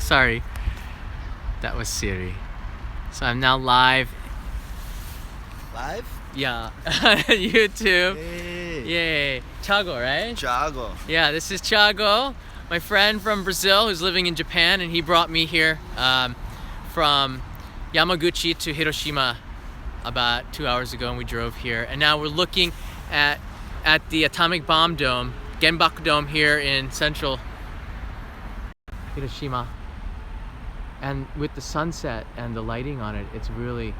Sorry, that was Siri. So I'm now live. Live? Yeah, YouTube. Hey. Yay. Chago, right? Chago. Yeah, this is Chago, my friend from Brazil who's living in Japan, and he brought me here from Yamaguchi to Hiroshima about 2 hours ago, and we drove here. And now we're looking at the atomic bomb dome, genbaku-dome, here in central Hiroshima. And with the sunset and the lighting on it, it's really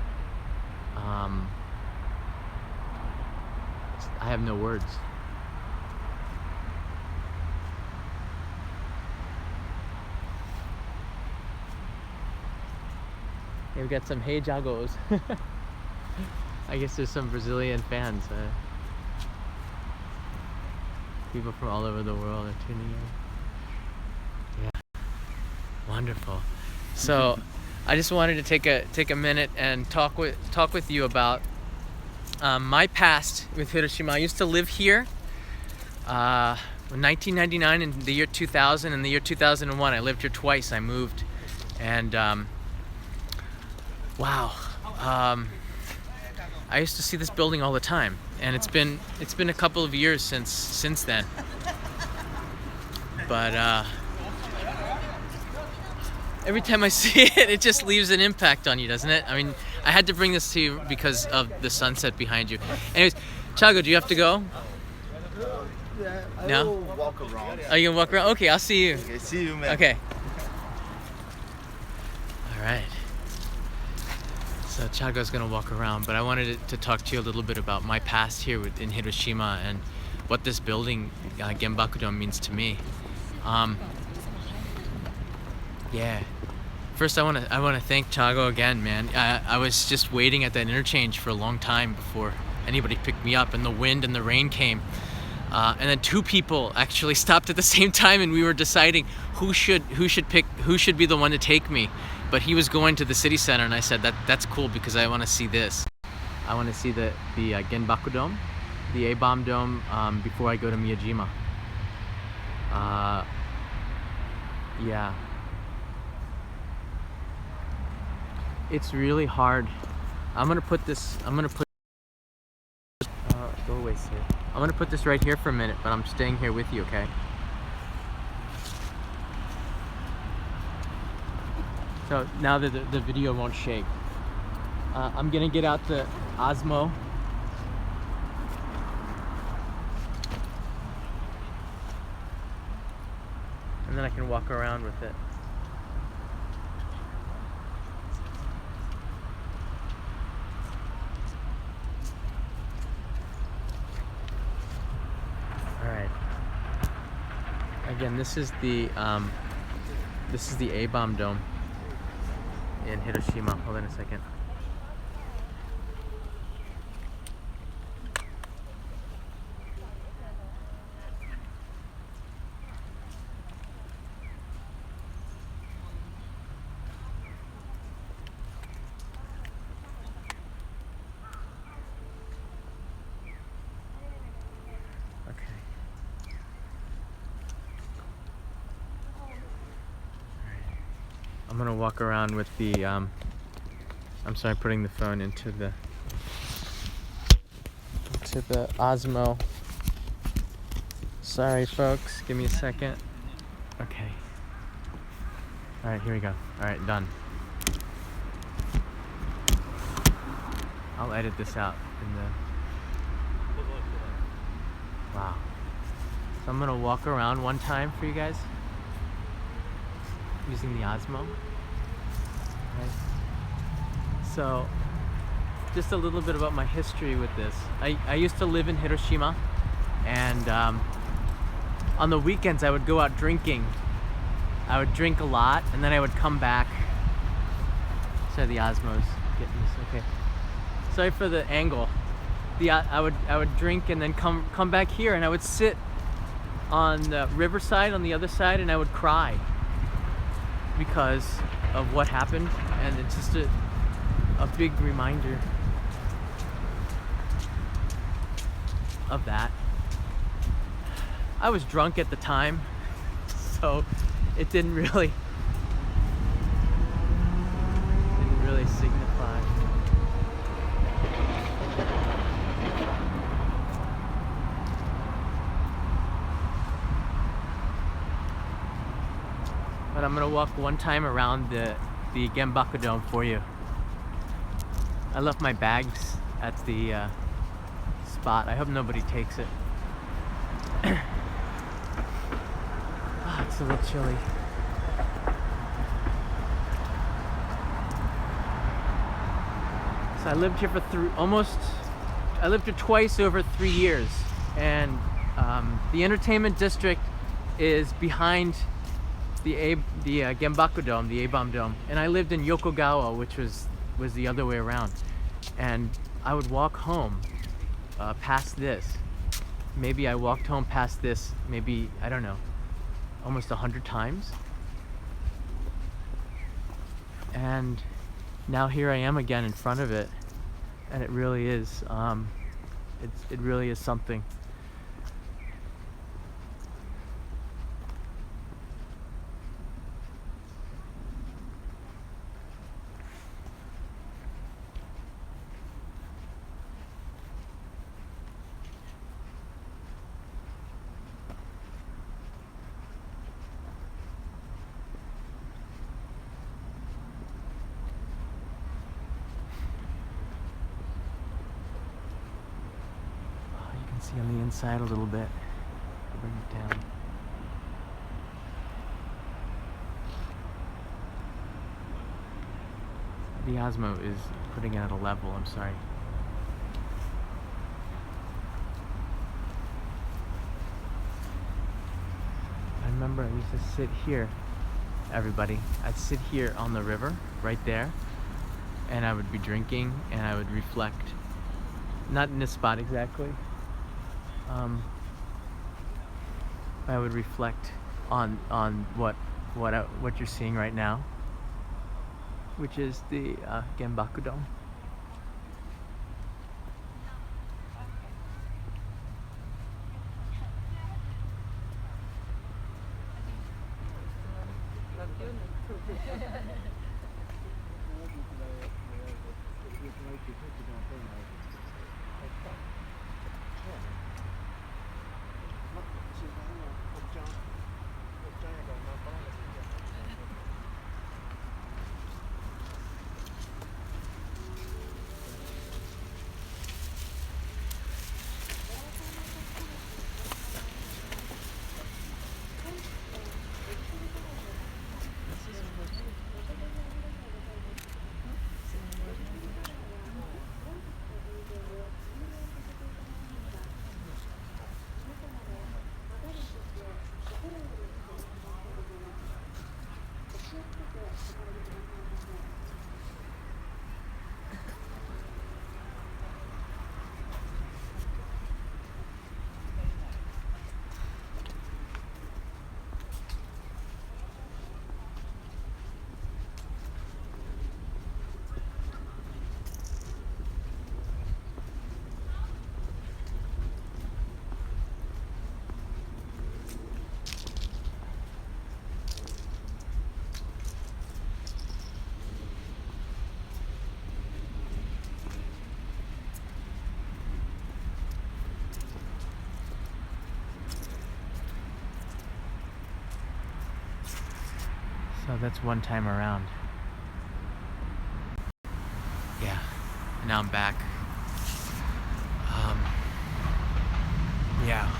I have no words. We've got some Hey Jagos. I guess there's some Brazilian fans. People from all over the world are tuning in. Yeah, wonderful. So, I just wanted to take a minute and talk with you about my past with Hiroshima. I used to live here in 1999 and the year 2000 and the year 2001. I lived here twice. I moved, and wow, I used to see this building all the time, and it's been a couple of years since then. But every time I see it, it just leaves an impact on you, doesn't it? I mean, I had to bring this to you because of the sunset behind you. Anyways, Chago, do you have to go? Yeah, No? will walk around. Are you gonna walk around? Okay, I'll see you. Okay, see you, man. Okay. All right. So Chago's gonna walk around, but I wanted to talk to you a little bit about my past here in Hiroshima and what this building, genbaku-dome, means to me. Yeah. First, I want to thank Chago again, man. I was just waiting at that interchange for a long time before anybody picked me up, and the wind and the rain came, and then two people actually stopped at the same time, and we were deciding who should be the one to take me. But he was going to the city center, and I said that's cool because I want to see this. I want to see the genbaku-dome, the A-bomb dome, before I go to Miyajima. Yeah. It's really hard. I'm gonna put go away, Sid. I'm gonna put this right here for a minute, but I'm staying here with you, okay? So now that the video won't shake, I'm gonna get out the OSMO. And then I can walk around with it. Again, this is the A-bomb dome in Hiroshima. Hold on a second. I'm gonna walk around with the I'm sorry, putting the phone into the OSMO. Sorry folks, give me a second. Okay. Alright, here we go. Alright, done. I'll edit this out in the wow. So I'm gonna walk around one time for you guys using the OSMO. Right. So, just a little bit about my history with this. I used to live in Hiroshima, and on the weekends I would go out drinking. I would drink a lot, and then I would come back. Sorry, the OSMO's getting this. Okay. Sorry for the angle. I would drink and then come back here, and I would sit on the riverside on the other side, and I would cry because of what happened, and it's just a big reminder of that. I was drunk at the time, so it didn't really 5. But I'm gonna walk one time around the genbaku-dome for you. I left my bags at the spot. I hope nobody takes it. Oh, it's a little chilly. So I lived here for I lived here twice over 3 years, and the entertainment district is behind the genbaku-dome, the A-bomb dome, and I lived in Yokogawa, which was the other way around. And I would walk home past this. Maybe I walked home past this, maybe, I don't know, almost 100 times. And now here I am again in front of it, and it really is, it really is something. See on the inside a little bit. Bring it down. The OSMO is putting it at a level, I'm sorry. I remember I used to sit here, everybody. I'd sit here on the river, right there, and I would be drinking and I would reflect. Not in this spot exactly. I would reflect on what you're seeing right now, which is the genbaku-dome. So that's one time around. Yeah, and now I'm back. Yeah.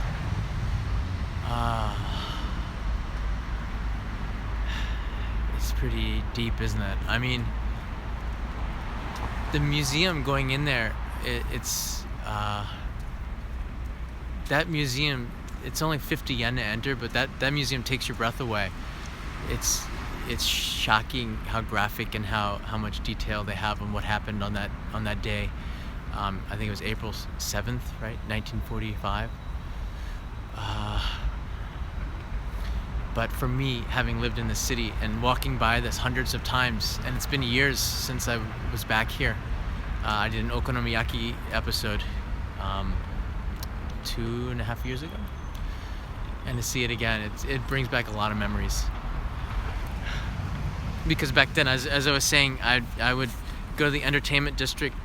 It's pretty deep, isn't it? I mean, the museum going in there, it's that museum, it's only 50 yen to enter, but that museum takes your breath away. It's shocking how graphic and how much detail they have on what happened on that day. I think it was April 7th, right, 1945. But for me, having lived in the city and walking by this hundreds of times, and it's been years since I was back here. I did an okonomiyaki episode 2.5 years ago, and to see it again, it brings back a lot of memories. Because back then, as I was saying, I would go to the entertainment district.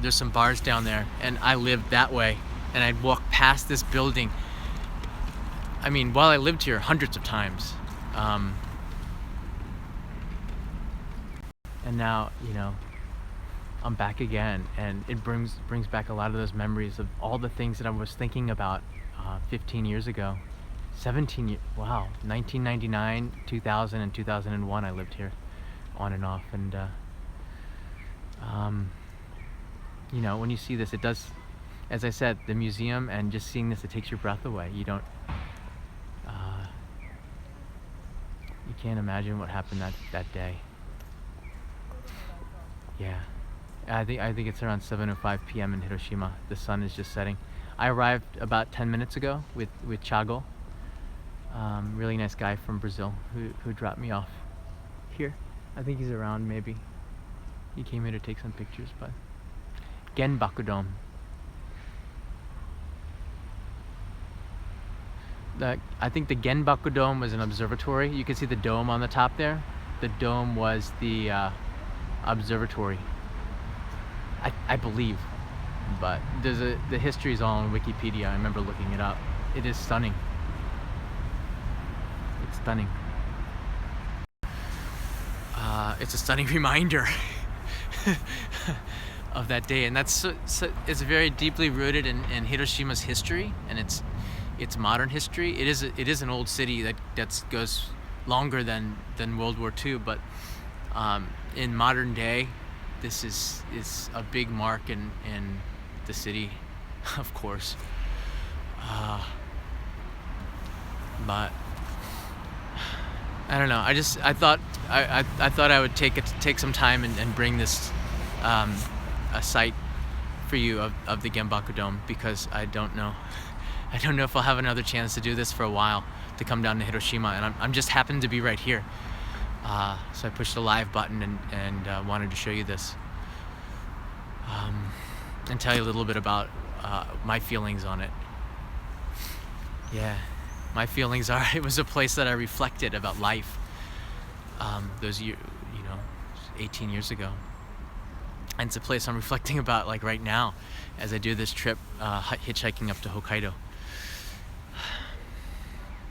There's some bars down there, and I lived that way, and I'd walk past this building. I mean, while I lived here, hundreds of times. And now, you know, I'm back again, and it brings back a lot of those memories of all the things that I was thinking about 15 years ago. 17 years, wow, 1999, 2000, and 2001 I lived here on and off. And you know, when you see this, it does, as I said, the museum and just seeing this, it takes your breath away. You don't, you can't imagine what happened that day. Yeah, I think it's around 7:05 p.m. in Hiroshima. The sun is just setting. I arrived about 10 minutes ago with Chago, really nice guy from Brazil who dropped me off here. I think he's around, maybe. He came here to take some pictures, but genbaku-dome. I think the genbaku-dome was an observatory. You can see the dome on the top there. The dome was the observatory, I believe, but the history is all on Wikipedia. I remember looking it up. It is stunning. It's stunning. It's a stunning reminder of that day, and that's it's very deeply rooted in Hiroshima's history and its modern history. It is an old city that goes longer than World War II, but in modern day, this is a big mark in the city, of course. But I don't know. I thought I would take some time and bring this a site for you of the genbaku-dome, because I don't know if I'll have another chance to do this for a while, to come down to Hiroshima, and I'm just happened to be right here. So I pushed the live button and wanted to show you this, and tell you a little bit about my feelings on it. Yeah, my feelings are, it was a place that I reflected about life those years, 18 years ago. And it's a place I'm reflecting about, like, right now as I do this trip hitchhiking up to Hokkaido.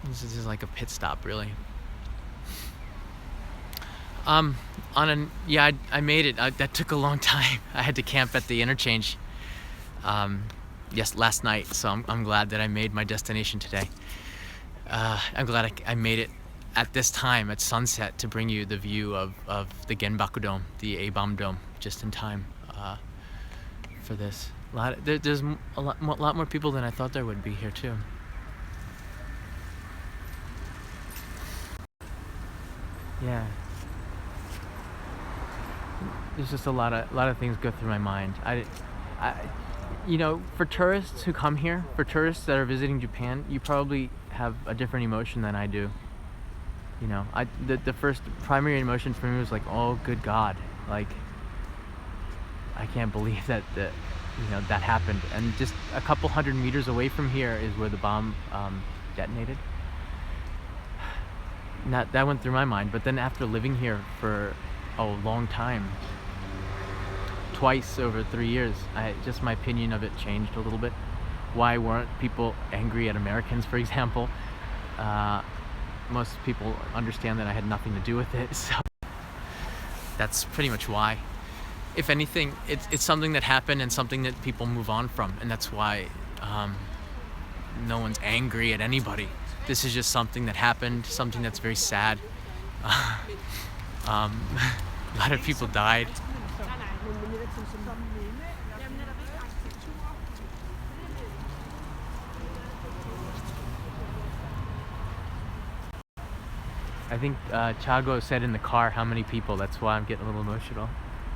This is like a pit stop, really. I made it. That took a long time. I had to camp at the interchange last night, so I'm glad that I made my destination today. I'm glad I made it at this time, at sunset, to bring you the view of the genbaku-dome, the A-bomb dome, just in time for this. There's a lot more people than I thought there would be here too. Yeah. There's just a lot of things go through my mind. For tourists who come here, for tourists that are visiting Japan, you probably have a different emotion than I do. The first primary emotion for me was like, oh, good God, like, I can't believe that that happened. And just a couple hundred meters away from here is where the bomb detonated. That went through my mind. But then after living here for a long time, twice over 3 years, my opinion of it changed a little bit. Why weren't people angry at Americans, for example? Most people understand that I had nothing to do with it, so that's pretty much why. If anything, it's something that happened and something that people move on from, and that's why no one's angry at anybody. This is just something that happened, something that's very sad. A lot of people died. I think Chago said in the car how many people. That's why I'm getting a little emotional.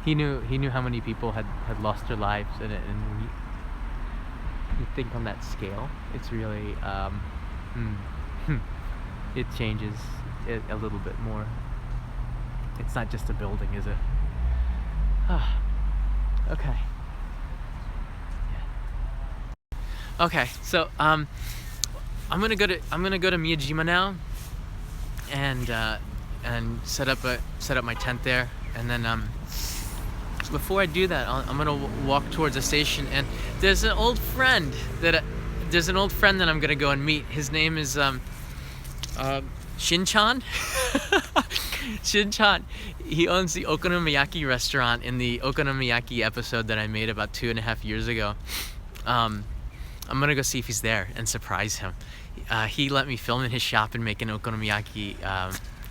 He knew how many people had lost their lives, and when you think on that scale, it's really it changes it a little bit more. It's not just a building, is it? Okay. Yeah. Okay, so I'm gonna go to Miyajima now, and set up my tent there, and then before I do that, I'm gonna walk towards the station, and there's an old friend that I'm gonna go and meet. His name is Shin-chan. Shin-chan. He owns the okonomiyaki restaurant in the okonomiyaki episode that I made about 2.5 years ago. I'm gonna go see if he's there and surprise him. He let me film in his shop and make an okonomiyaki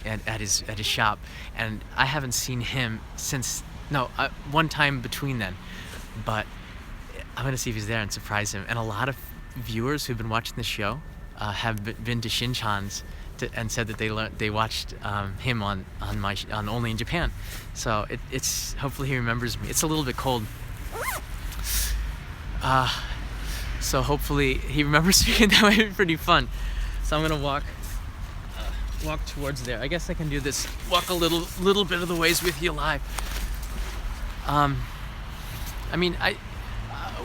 at his shop, and I haven't seen him since one time between then. But I'm gonna see if he's there and surprise him. And a lot of viewers who've been watching the show have been to Shin-chan's and said that they watched him on Only in Japan. So it's hopefully he remembers me. It's a little bit cold. So hopefully he remembers me, and that might be pretty fun. So I'm gonna walk towards there. I guess I can do this. Walk a little bit of the ways with you live. I mean,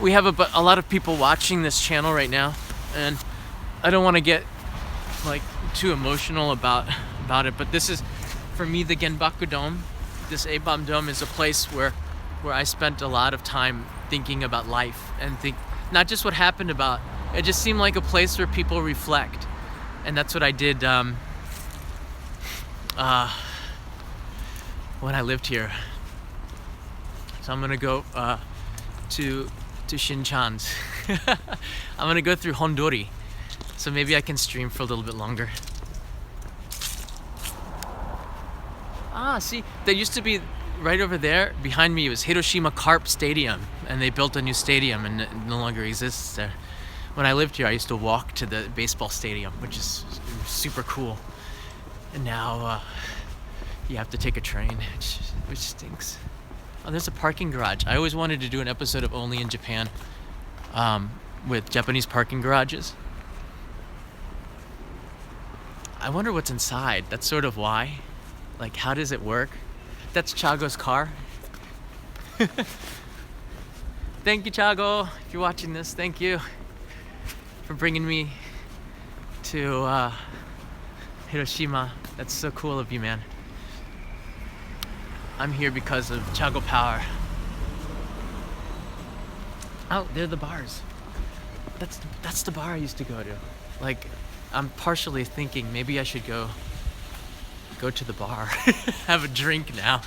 we have a lot of people watching this channel right now, and I don't want to get like too emotional about it. But this is, for me, the genbaku-dome. This A-bomb dome is a place where I spent a lot of time thinking about life and not just what happened about. It just seemed like a place where people reflect, and that's what I did when I lived here. So I'm gonna go to Shin-chan's. I'm gonna go through Hondori, so maybe I can stream for a little bit longer. See, there used to be right over there behind me was Hiroshima Carp Stadium, and they built a new stadium, and it no longer exists there. When I lived here, I used to walk to the baseball stadium, which is super cool. And now you have to take a train, which stinks. Oh, there's a parking garage. I always wanted to do an episode of Only in Japan with Japanese parking garages. I wonder what's inside. That's sort of why. Like, how does it work? That's Chago's car. Thank you, Chago. If you're watching this, thank you for bringing me to Hiroshima. That's so cool of you, man. I'm here because of Chago Power. Oh, they're the bars. That's the bar I used to go to. Like, I'm partially thinking maybe I should go to the bar, have a drink now.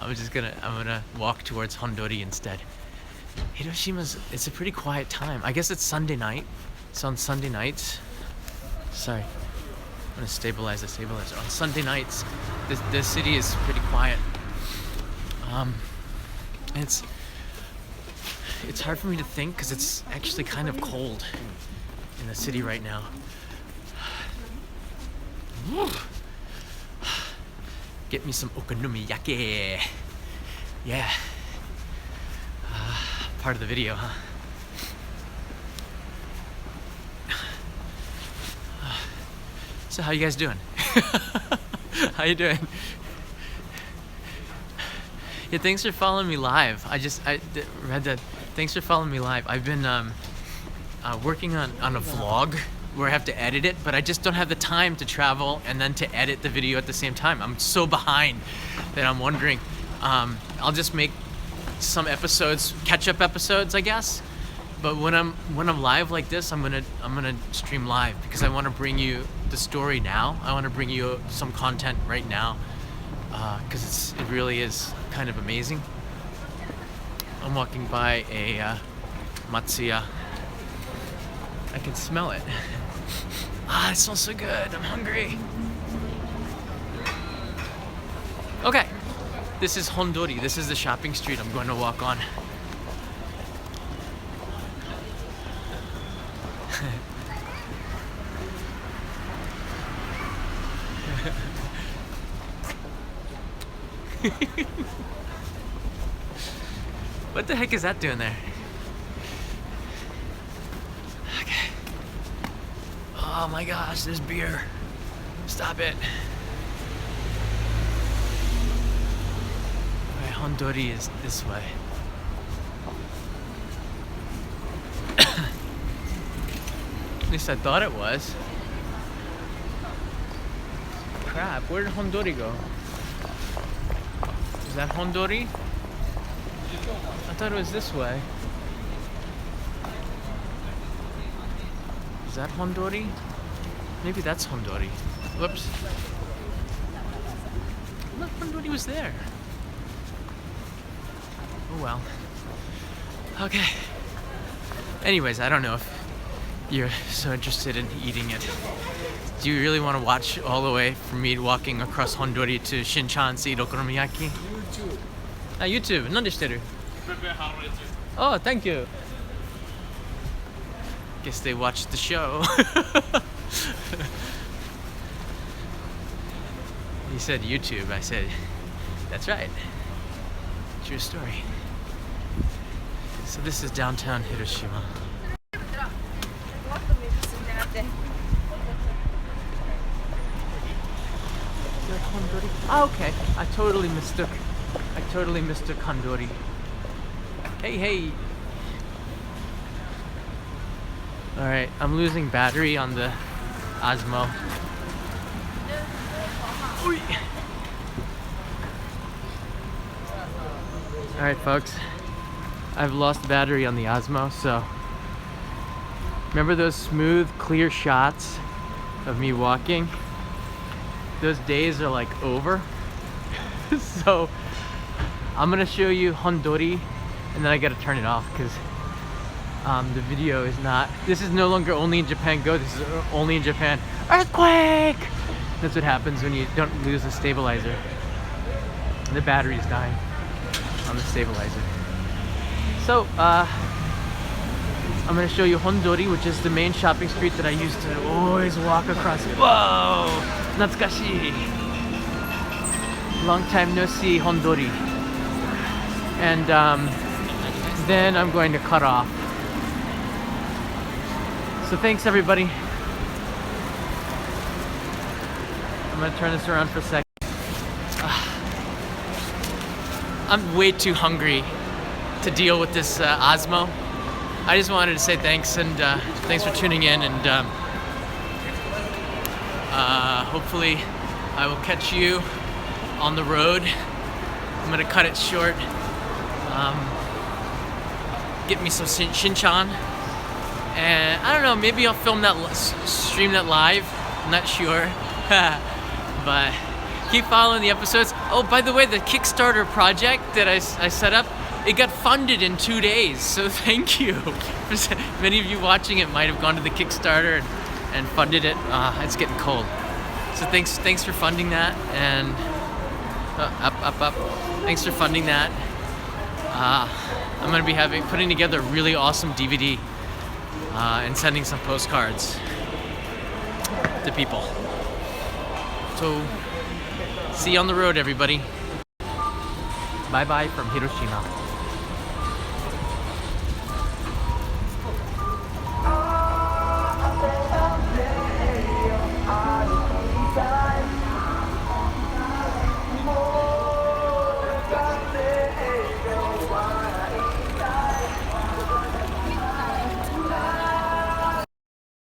I'm gonna walk towards Hondori instead. Hiroshima's, it's a pretty quiet time. I guess it's Sunday night. So on Sunday nights, sorry, I'm gonna stabilize the stabilizer. On Sunday nights, this city is pretty quiet. It's hard for me to think because it's actually kind of cold in the city right now. Get me some okonomiyaki. Yeah. Part of the video, huh? So how you guys doing? How you doing? Yeah, thanks for following me live. I read that. Thanks for following me live. I've been working on a vlog where I have to edit it, but I just don't have the time to travel and then to edit the video at the same time. I'm so behind that I'm wondering. I'll just make some episodes, catch-up episodes, I guess. But when I'm live like this, I'm gonna stream live because I want to bring you the story now. I want to bring you some content right now because it really is kind of amazing. I'm walking by a Matsuya. I can smell it. It smells so good. I'm hungry. Okay, this is Hondori. This is the shopping street I'm going to walk on. What the heck is that doing there? Okay. Oh my gosh, there's beer. Stop it. Alright, Hondori is this way. At least I thought it was. Crap, where did Hondori go? Is that Hondori? I thought it was this way. Is that Hondori? Maybe that's Hondori. Whoops. Look, Hondori was there. Oh well. Okay. Anyways, I don't know if you're so interested in eating it. Do you really want to watch all the way from me walking across Hondori to Shinchan to eat okonomiyaki? YouTube. Ah, YouTube. 何でしてる? Oh, thank you. Guess they watched the show. He said YouTube. I said, that's right. True story. So this is downtown Hiroshima. Oh, okay. I totally mistook Hondori. Hey, hey. Alright, I'm losing battery on the OSMO. Alright folks, I've lost battery on the OSMO, so remember those smooth, clear shots of me walking? Those days are like over. So I'm gonna show you Hondori and then I gotta turn it off because the video is not, this is no longer only in Japan Go, this is only in Japan Earthquake! That's what happens when you don't lose the stabilizer. The battery's dying on the stabilizer. So I'm gonna show you Hondori, which is the main shopping street that I used to always walk across. Whoa! Natsukashi! Long time no see, Hondori. And then I'm going to cut off. So thanks everybody. I'm gonna turn this around for a second. I'm way too hungry to deal with this OSMO. I just wanted to say thanks and thanks for tuning in, and hopefully I will catch you on the road. I'm gonna cut it short. Get me some Shinchan, and I don't know, maybe I'll film that, stream that live. I'm not sure, but keep following the episodes. Oh, by the way, the Kickstarter project that I set up, it got funded in 2 days, so thank you. Many of you watching it might have gone to the Kickstarter and funded it. It's getting cold. So thanks for funding that, and up. Thanks for funding that. I'm gonna be putting together a really awesome DVD and sending some postcards to people. So see you on the road, everybody. Bye bye from Hiroshima.